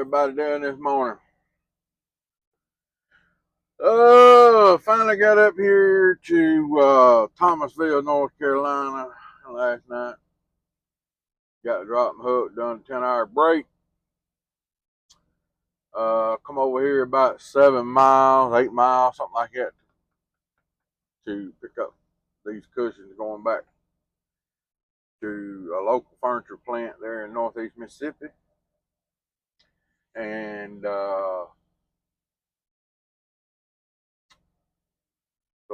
everybody doing this morning? Finally got up here to Thomasville, North Carolina last night. Got to drop and hook, done a 10-hour break. Come over here about 7 miles, 8 miles, something like that, to pick up these cushions going back to a local furniture plant there in Northeast Mississippi. And so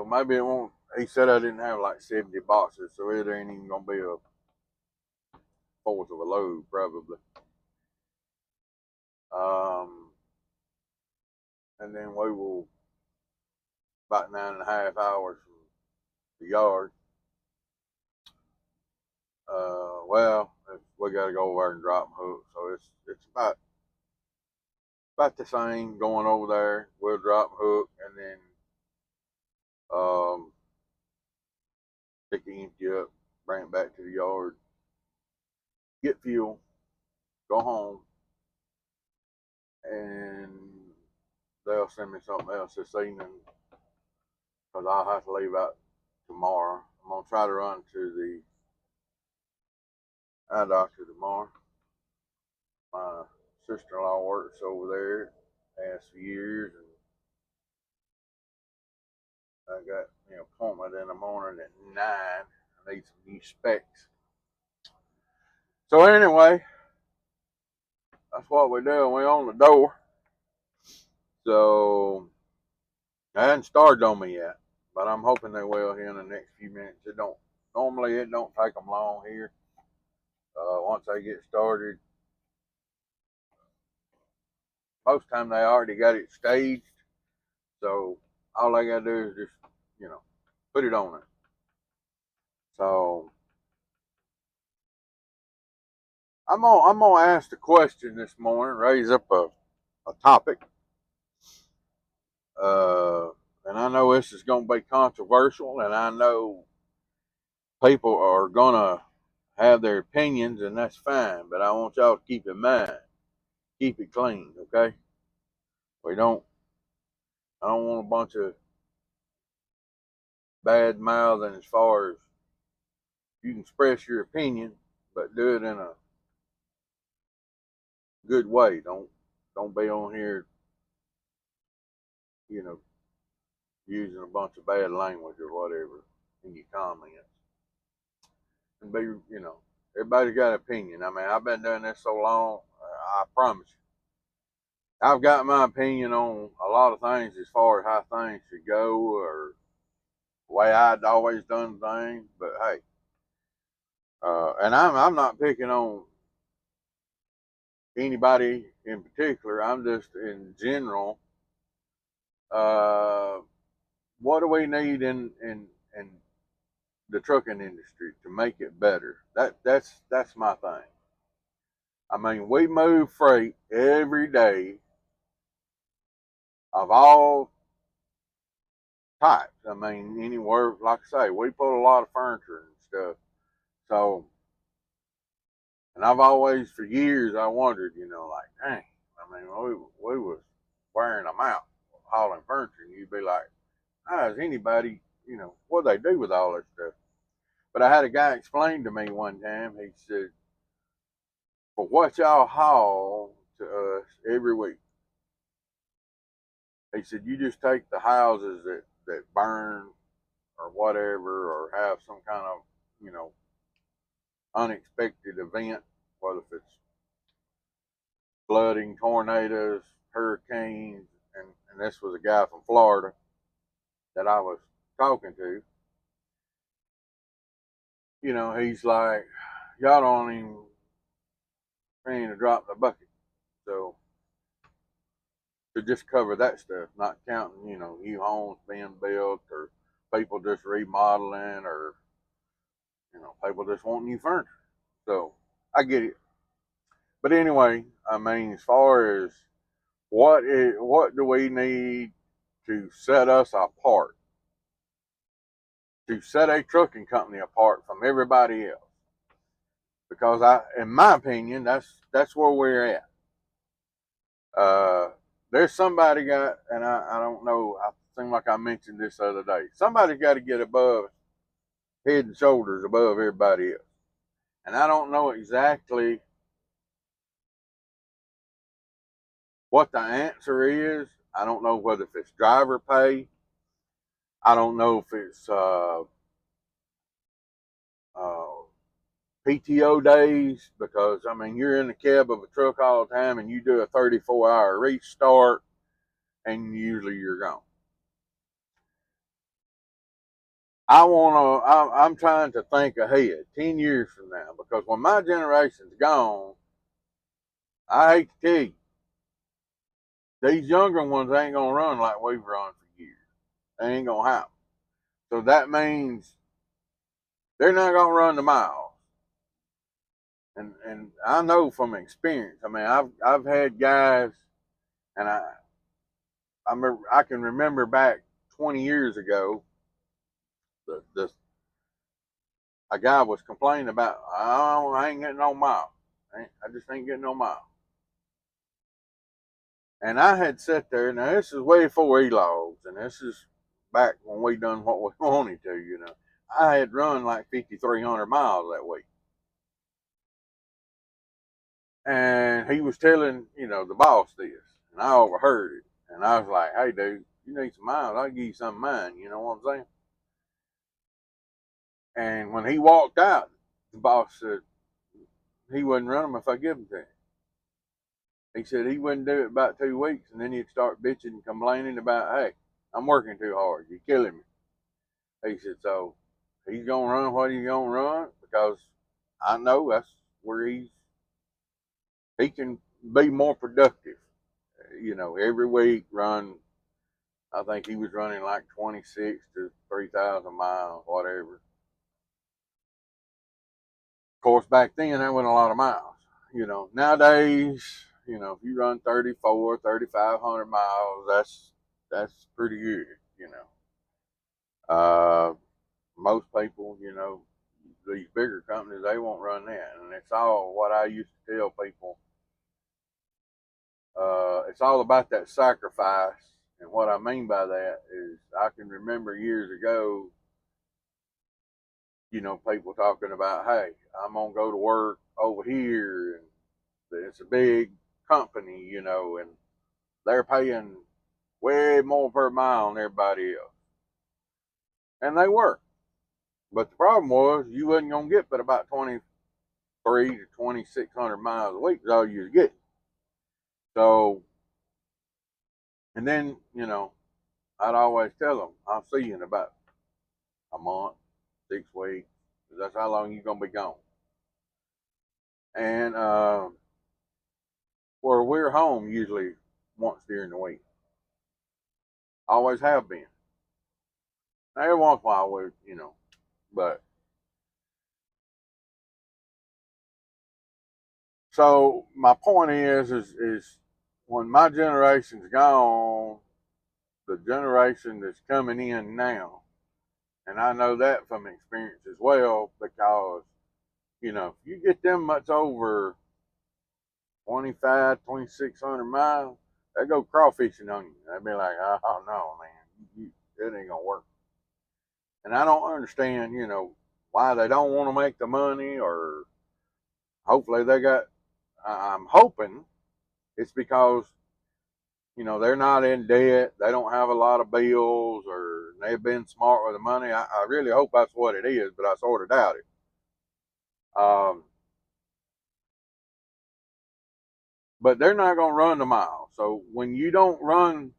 maybe it won't. He said I didn't have like 70 boxes, so it ain't even gonna be a fourth of a load probably. Um, and then we will about 9.5 hours from the yard. Well, we got to go over and drop and hook, so it's about the same going over there. We'll drop and hook, and then pick it empty up, bring it back to the yard, get fuel, go home, and they'll send me something else this evening because I'll have to leave out tomorrow. I'm gonna try to run to the eye doctor tomorrow. My sister-in-law works over there past few years, and I got an appointment in the morning at 9. I need some new specs. So anyway, that's what we're doing. We're on the door. So I hadn't started on me yet, but I'm hoping they will here in the next few minutes. It don't take them long here. Once they get started, most time they already got it staged. So all they gotta do is just put it on it. So I'm gonna ask the question this morning, raise up a topic. And I know this is gonna be controversial, and I know people are gonna have their opinions, and that's fine. But I want y'all to keep in mind, keep it clean, okay? We don't. I don't want a bunch of bad mouthing as far as you can express your opinion, but do it in a good way. Don't be on here, you know, using a bunch of bad language or whatever in your comments. And be, everybody's got an opinion. I mean, I've been doing this so long, I promise you. I've got my opinion on a lot of things as far as how things should go or the way I'd always done things. But hey, and I'm not picking on anybody in particular. I'm just in general. Uh, what do we need in the trucking industry to make it better? That's my thing. I mean, we move freight every day of all types. I mean, anywhere, like I say, we put a lot of furniture and stuff. So, and I've always, for years, I wondered, like, dang, I mean, we was wearing them out, hauling furniture, and you'd be like, how does anybody, what do they do with all that stuff? But I had a guy explain to me one time, he said, for what y'all haul to us every week, he said, you just take the houses that burn or whatever, or have some kind of, unexpected event, whether if it's flooding, tornadoes, hurricanes, and this was a guy from Florida that I was talking to. He's like, y'all don't even paying to drop the bucket. So to just cover that stuff, not counting, new homes being built or people just remodeling or, people just want new furniture. So I get it. But anyway, I mean, as far as what do we need to set us apart, to set a trucking company apart from everybody else? Because in my opinion, that's where we're at. There's somebody got, and I don't know, I seem like I mentioned this the other day. Somebody's got to get above, head and shoulders above everybody else. And I don't know exactly what the answer is. I don't know whether if it's driver pay. I don't know if it's uh, PTO days, because I mean you're in the cab of a truck all the time and you do a 34-hour restart and usually you're gone. I'm trying to think ahead 10 years from now, because when my generation's gone, I hate to tell you, these younger ones ain't gonna run like we've run for years. They ain't gonna happen. So that means they're not gonna run the miles. And I know from experience. I mean, I've had guys, and I can remember back 20 years ago, the a guy was complaining about, oh, I ain't getting no miles. I just ain't getting no miles. And I had sat there. Now this is way before e-logs, and this is back when we done what we wanted to. I had run like 5,300 miles that week, and he was telling the boss this, and I overheard it, and I was like, "Hey, dude, you need some miles? I'll give you some of mine." You know what I'm saying? And when he walked out, the boss said he wouldn't run them if I give them to him. He said he wouldn't do it about 2 weeks, and then he'd start bitching and complaining about, "Hey, I'm working too hard. You're killing me." He said, so he's going to run what he's going to run, because I know that's where he can be more productive. Every week run, I think he was running like 26 to 3,000 miles, whatever. Of course, back then, that wasn't a lot of miles. Nowadays, if you run 34, 3,500 miles, that's pretty good. Uh, Most people, these bigger companies, they won't run that. And it's all what I used to tell people. It's all about that sacrifice. And what I mean by that is I can remember years ago, people talking about, hey, I'm going to go to work over here. And it's a big company, and they're paying way more per mile than everybody else. And they were. But the problem was you wasn't going to get but about 23 to 2,600 miles a week is all you was getting. So, and then, I'd always tell them, I'll see you in about a month, 6 weeks. That's how long you're going to be gone. And where we're home usually once during the week. Always have been. Now, every once in a while, but. So my point is when my generation's gone, the generation that's coming in now, and I know that from experience as well, because you get them much over 25, 2,600 miles, they go crawfishing on you. They be like, oh no, man, it ain't gonna work. And I don't understand, why they don't want to make the money, or hopefully they got. I'm hoping it's because they're not in debt, they don't have a lot of bills, or they've been smart with the money. I really hope that's what it is, but I sort of doubt it. Um, but they're not going to run the mile. So when you don't run,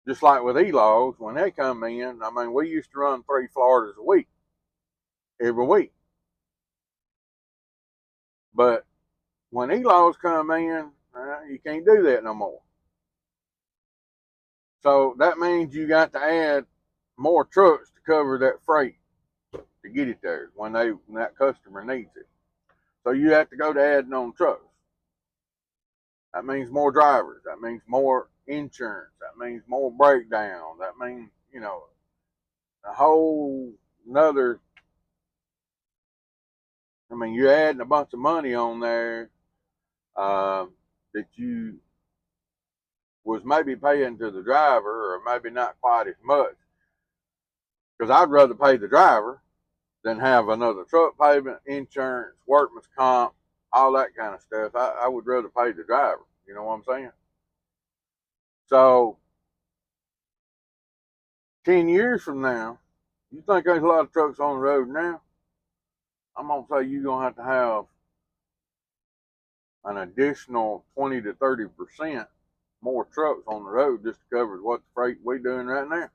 just like with e-logs, when they come in, I mean, we used to run 3 Floridas a week, every week. But when e-logs come in, you can't do that no more. So that means you got to add more trucks to cover that freight to get it there when that customer needs it. So you have to go to adding on trucks. That means more drivers. That means more insurance. That means more breakdowns. That means, a whole another. I mean, you're adding a bunch of money on there. Uh, that you was maybe paying to the driver, or maybe not quite as much. Because I'd rather pay the driver than have another truck payment, insurance, workman's comp, all that kind of stuff. I would rather pay the driver. You know what I'm saying? So 10 years from now, you think there's a lot of trucks on the road now? I'm going to say you're going to have an additional 20 to 30% more trucks on the road just to cover what the freight we're doing right now.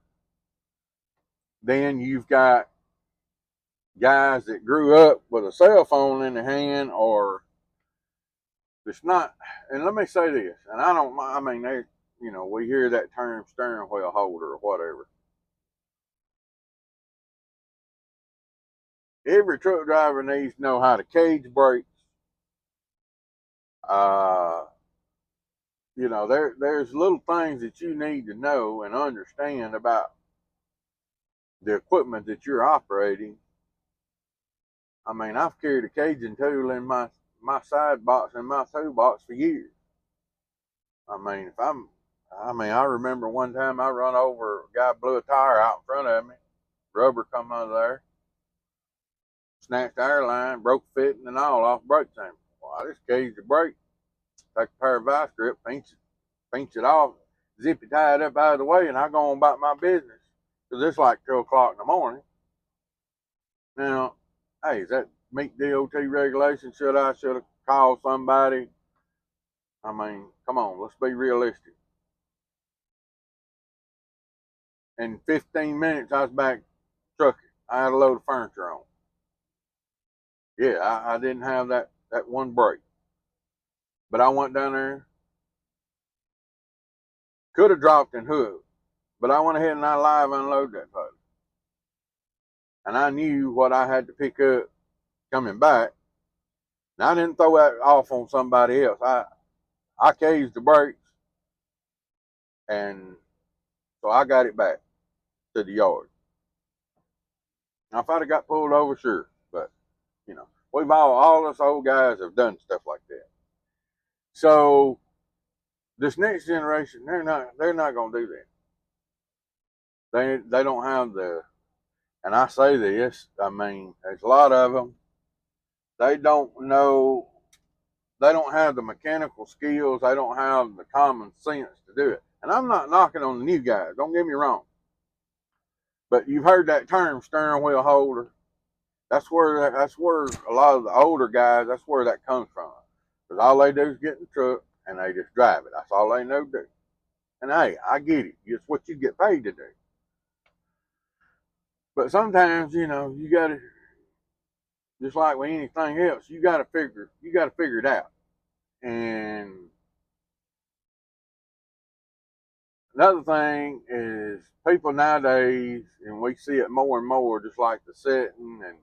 Then you've got guys that grew up with a cell phone in their hand, or it's not. And let me say this, and I mean, we hear that term steering wheel holder or whatever. Every truck driver needs to know how to cage brakes. There's little things that you need to know and understand about the equipment that you're operating. I mean, I've carried a caging tool in my side box and my toolbox for years. I mean, I remember one time I run over, a guy blew a tire out in front of me, rubber come out of there, snatched the air line, broke the fitting and all off brake chamber. Well, I just caged the brake, take a pair of vice grip, pinch it off, zippy tie it up out of the way, and I go on about my business. Because it's like 2 o'clock in the morning. Now, hey, is that meet DOT regulation? Should have called somebody? I mean, come on, let's be realistic. In 15 minutes, I was back trucking. I had a load of furniture on. Yeah, I didn't have that one break. But I went down there, could have dropped and hooked, but I went ahead and I live unloaded that puppy. And I knew what I had to pick up coming back. And I didn't throw that off on somebody else. I caged the brakes, and so I got it back to the yard. Now, if I'd have got pulled over, sure, but we've all us old guys have done stuff like that. So this next generation, they're not going to do that. They don't have the, and I say this, I mean, there's a lot of them. They don't know. They don't have the mechanical skills. They don't have the common sense to do it. And I'm not knocking on the new guys. Don't get me wrong. But you've heard that term, steering wheel holder. That's where a lot of the older guys, that's where that comes from. Because all they do is get in the truck and they just drive it. That's all they know to do. And hey, I get it. It's what you get paid to do. But sometimes, you got to, just like with anything else, you got to figure it out. And another thing is people nowadays, and we see it more and more, just like the setting and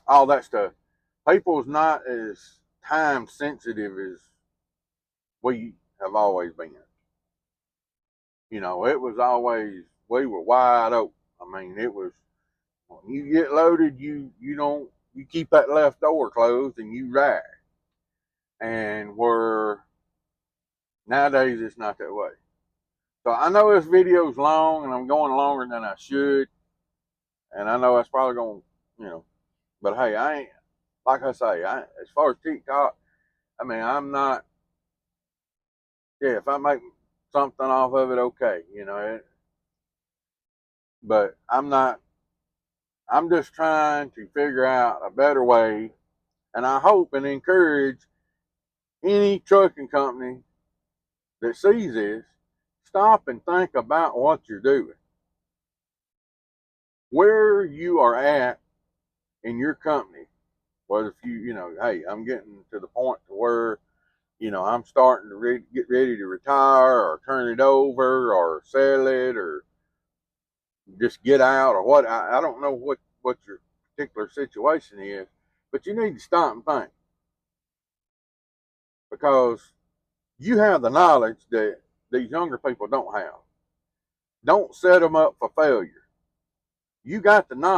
all that stuff. People's not as time sensitive as we have always been. It was always, we were wide open. I mean, it was, when you get loaded, you keep that left door closed and you ride. And where nowadays it's not that way. So I know this video's long and I'm going longer than I should. And I know that's probably going to, but hey, I ain't, like I say, as far as TikTok, I mean, I'm not, yeah, if I make something off of it, okay, but I'm just trying to figure out a better way. And I hope and encourage any trucking company that sees this, stop and think about what you're doing. Where you are at in your company, whether if hey, I'm getting to the point to where, I'm starting to get ready to retire or turn it over or sell it or just get out or what. I don't know what your particular situation is, but you need to stop and think, because you have the knowledge that these younger people don't have. Don't set them up for failure. You got the knowledge.